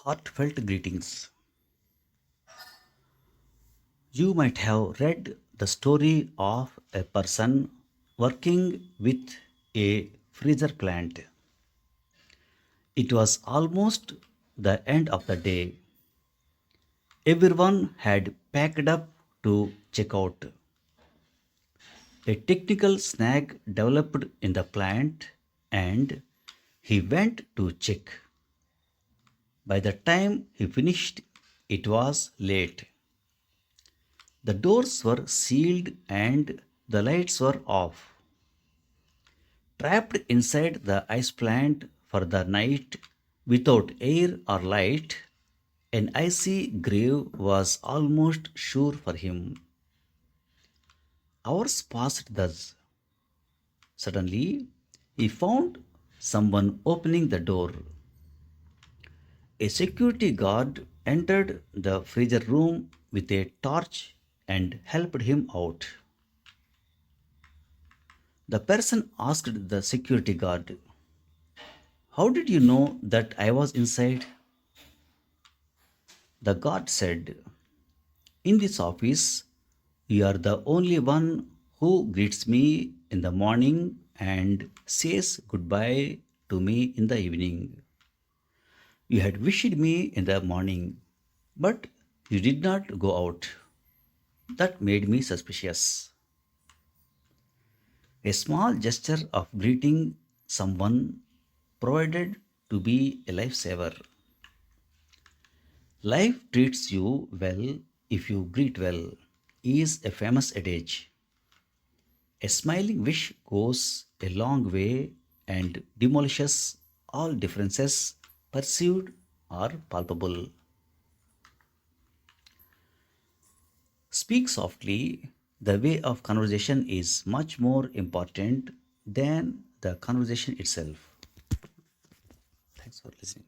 Heartfelt greetings. You might have read the story of a person working with a freezer plant. It was almost the end of the day. Everyone had packed up to check out. A technical snag developed in the plant and he went to check. By the time he finished, it was late. The doors were sealed and the lights were off. Trapped inside the ice plant for the night without air or light, an icy grave was almost sure for him. Hours passed thus. Suddenly, he found someone opening the door. A security guard entered the freezer room with a torch and helped him out. The person asked the security guard, "How did you know that I was inside?" The guard said, "In this office, you are the only one who greets me in the morning and says goodbye to me in the evening. You had wished me in the morning, but you did not go out. That made me suspicious." A small gesture of greeting someone provided to be a lifesaver. Life treats you well if you greet well is a famous adage. A smiling wish goes a long way and demolishes all differences perceived or palpable. Speak softly. The way of conversation is much more important than the conversation itself. Thanks for listening.